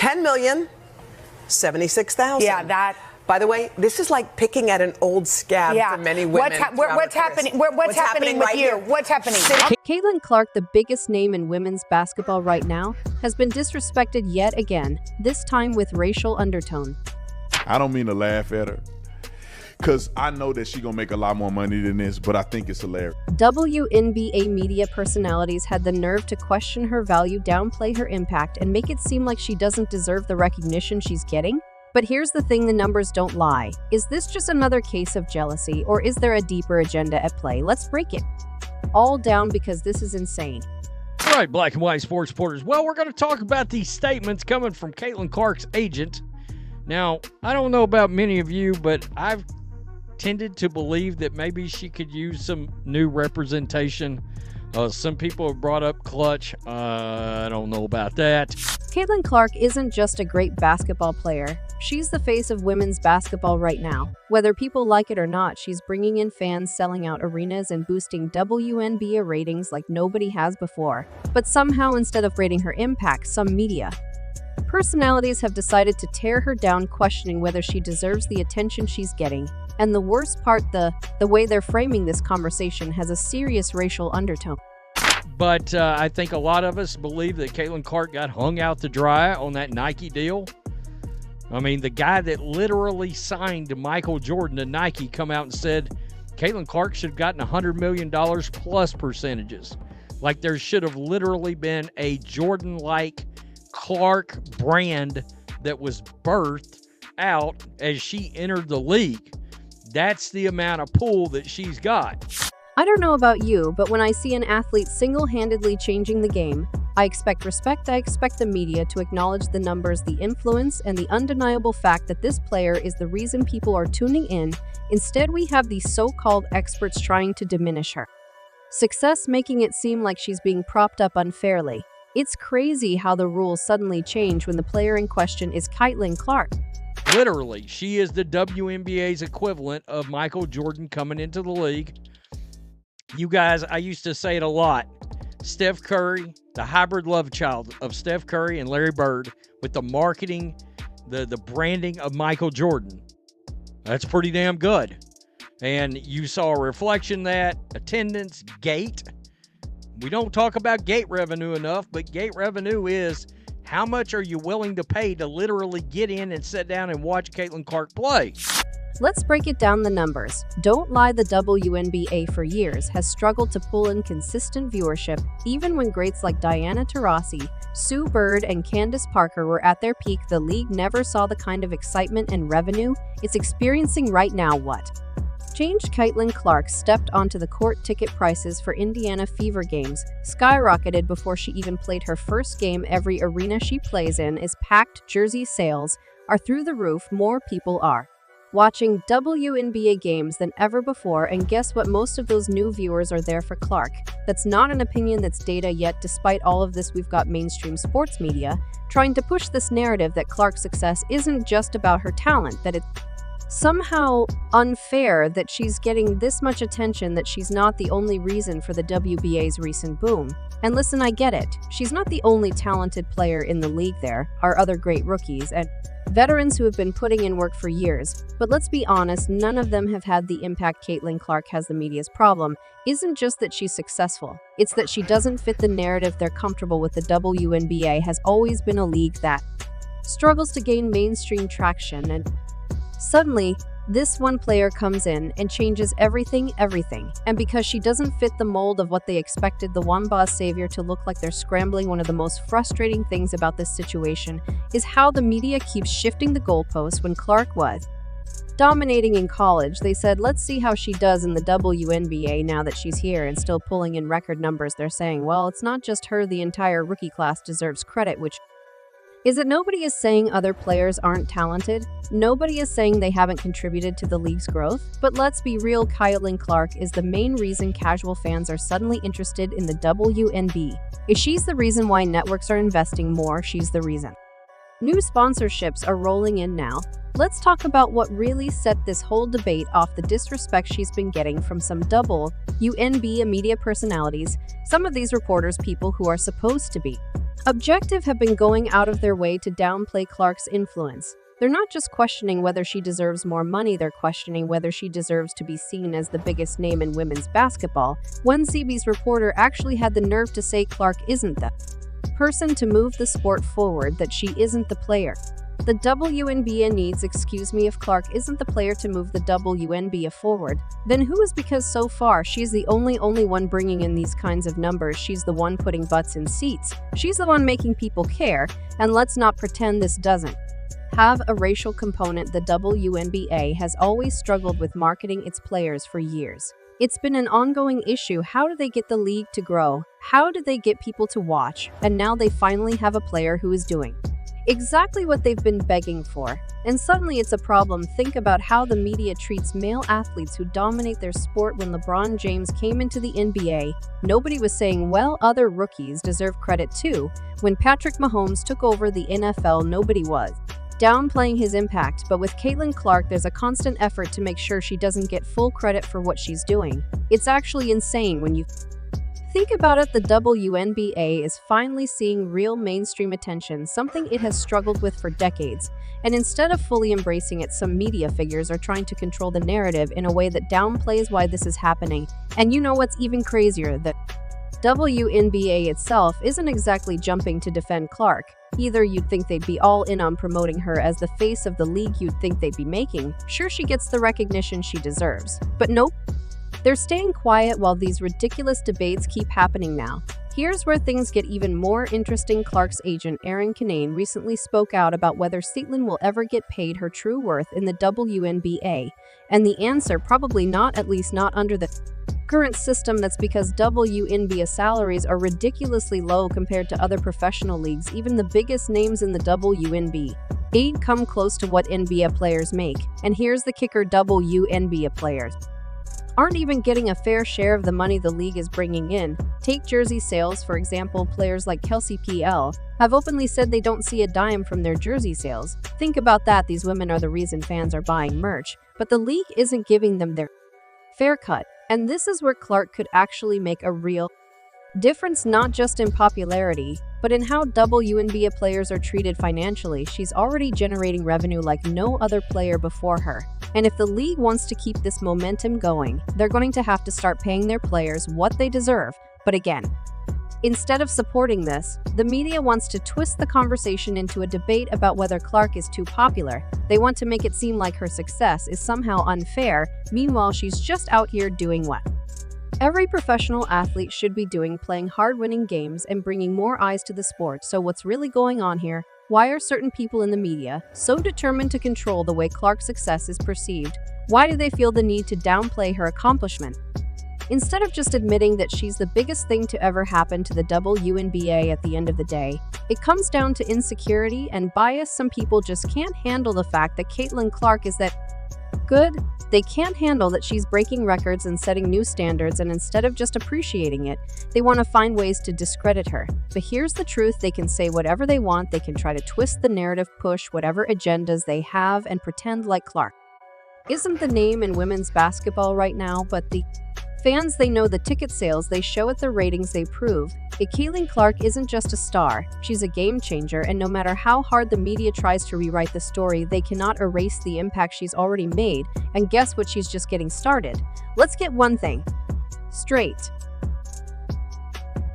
$10,076,000. Yeah, that. By the way, this is like picking at an old scab for many women. What's happening? What's happening with you? What's happening? Caitlin Clark, the biggest name in women's basketball right now, has been disrespected yet again, this time with racial undertone. I don't mean to laugh at her, because I know that she's going to make a lot more money than this, but I think it's hilarious. WNBA media personalities had the nerve to question her value, downplay her impact, and make it seem like she doesn't deserve the recognition she's getting. But here's the thing, the numbers don't lie. Is this just another case of jealousy, or is there a deeper agenda at play? Let's break it all down because this is insane. All right, Black and White Sports Reporters. Well, we're going to talk about these statements coming from Caitlin Clark's agent. Now, I don't know about many of you, but I've tended to believe that maybe she could use some new representation. Some people have brought up Clutch. I don't know about that. Caitlin Clark isn't just a great basketball player. She's the face of women's basketball right now. Whether people like it or not, she's bringing in fans, selling out arenas, and boosting WNBA ratings like nobody has before. But somehow, instead of rating her impact, some media personalities have decided to tear her down, questioning whether she deserves the attention she's getting. And the worst part, the way they're framing this conversation has a serious racial undertone. But I think a lot of us believe that Caitlin Clark got hung out to dry on that Nike deal. I mean, the guy that literally signed Michael Jordan to Nike come out and said Caitlin Clark should have gotten $100 million plus percentages. Like there should have literally been a Jordan-like Clark brand that was birthed out as she entered the league. That's the amount of pull that she's got. I don't know about you, but when I see an athlete single-handedly changing the game, I expect respect. I expect the media to acknowledge the numbers, the influence, and the undeniable fact that this player is the reason people are tuning in. Instead, we have these so-called experts trying to diminish her success, making it seem like she's being propped up unfairly. It's crazy how the rules suddenly change when the player in question is Caitlin Clark. Literally, she is the WNBA's equivalent of Michael Jordan coming into the league. You guys, I used to say it a lot. Steph Curry, the hybrid love child of Steph Curry and Larry Bird with the marketing, the branding of Michael Jordan. That's pretty damn good. And you saw a reflection that attendance, gate. We don't talk about gate revenue enough, but gate revenue is how much are you willing to pay to literally get in and sit down and watch Caitlin Clark play? Let's break it down, the numbers. Don't lie, the WNBA for years has struggled to pull in consistent viewership. Even when greats like Diana Taurasi, Sue Bird, and Candace Parker were at their peak, the league never saw the kind of excitement and revenue it's experiencing right now. What changed? Caitlin Clark stepped onto the court. Ticket prices for Indiana Fever games skyrocketed before she even played her first game. Every arena she plays in is packed. Jersey sales are through the roof. More people are watching WNBA games than ever before, and guess what? Most of those new viewers are there for Clark. That's not an opinion, that's data. Yet despite all of this, we've got mainstream sports media trying to push this narrative that Clark's success isn't just about her talent, that it's somehow unfair that she's getting this much attention, that she's not the only reason for the WBA's recent boom. And listen, I get it. She's not the only talented player in the league. There are other great rookies and veterans who have been putting in work for years. But let's be honest, none of them have had the impact Caitlin Clark has. The media's problem isn't just that she's successful. It's that she doesn't fit the narrative they're comfortable with. The WNBA has always been a league that struggles to gain mainstream traction, and suddenly, this one player comes in and changes everything. And because she doesn't fit the mold of what they expected the Wamba's savior to look like, they're scrambling. One of the most frustrating things about this situation is how the media keeps shifting the goalposts. When Clark was dominating in college, they said, let's see how she does in the WNBA now that she's here and still pulling in record numbers. They're saying, well, it's not just her, the entire rookie class deserves credit, which is it. Nobody is saying other players aren't talented. Nobody is saying they haven't contributed to the league's growth. But let's be real, Caitlin Clark is the main reason casual fans are suddenly interested in the WNBA. If she's the reason why networks are investing more, she's the reason. New sponsorships are rolling in now. Let's talk about what really set this whole debate off: the disrespect she's been getting from some WNBA media personalities. Some of these reporters, people who are supposed to be Objective have been going out of their way to downplay Clark's influence. They're not just questioning whether she deserves more money, they're questioning whether she deserves to be seen as the biggest name in women's basketball. One CB's reporter actually had the nerve to say Clark isn't the person to move the sport forward, that she isn't the player. The WNBA needs, excuse me, if Clark isn't the player to move the WNBA forward, then who is? Because so far, she's the only one bringing in these kinds of numbers. She's the one putting butts in seats. She's the one making people care, and let's not pretend this doesn't have a racial component. The WNBA has always struggled with marketing its players for years. It's been an ongoing issue. How do they get the league to grow? How do they get people to watch? And now they finally have a player who is doing exactly what they've been begging for. And suddenly it's a problem. Think about how the media treats male athletes who dominate their sport. When LeBron James came into the NBA, nobody was saying, well, other rookies deserve credit too. When Patrick Mahomes took over the NFL, nobody was downplaying his impact. But with Caitlin Clark, there's a constant effort to make sure she doesn't get full credit for what she's doing. It's actually insane when you think about it. The WNBA is finally seeing real mainstream attention, something it has struggled with for decades. And instead of fully embracing it, some media figures are trying to control the narrative in a way that downplays why this is happening. And you know what's even crazier? The WNBA itself isn't exactly jumping to defend Clark. Either you'd think they'd be all in on promoting her as the face of the league. You'd think they'd be making sure she gets the recognition she deserves. But nope. They're staying quiet while these ridiculous debates keep happening now. Here's where things get even more interesting. Clark's agent, Erin Kinane, recently spoke out about whether Caitlin will ever get paid her true worth in the WNBA. And the answer, probably not, at least not under the current system. That's because WNBA salaries are ridiculously low compared to other professional leagues. Even the biggest names in the WNBA come close to what NBA players make. And here's the kicker, WNBA players aren't even getting a fair share of the money the league is bringing in. Take jersey sales, for example. Players like Kelsey PL have openly said they don't see a dime from their jersey sales. Think about that. These women are the reason fans are buying merch, but the league isn't giving them their fair cut. And this is where Clark could actually make a real difference, not just in popularity, but in how WNBA players are treated financially. She's already generating revenue like no other player before her. And if the league wants to keep this momentum going, they're going to have to start paying their players what they deserve. But again, instead of supporting this, the media wants to twist the conversation into a debate about whether Clark is too popular. They want to make it seem like her success is somehow unfair. Meanwhile, she's just out here doing what every professional athlete should be doing, playing hard, winning games, and bringing more eyes to the sport. So what's really going on here? Why are certain people in the media so determined to control the way Clark's success is perceived? Why do they feel the need to downplay her accomplishment? Instead of just admitting that she's the biggest thing to ever happen to the WNBA at the end of the day, it comes down to insecurity and bias. Some people just can't handle the fact that Caitlin Clark is that good. They can't handle that she's breaking records and setting new standards, and instead of just appreciating it, they want to find ways to discredit her. But here's the truth, they can say whatever they want, they can try to twist the narrative, push whatever agendas they have, and pretend like Clark isn't the name in women's basketball right now, but the fans, they know the ticket sales they show it, the ratings they prove. Caitlin Clark isn't just a star, she's a game changer, and no matter how hard the media tries to rewrite the story, they cannot erase the impact she's already made. And guess what? She's just getting started. Let's get one thing straight.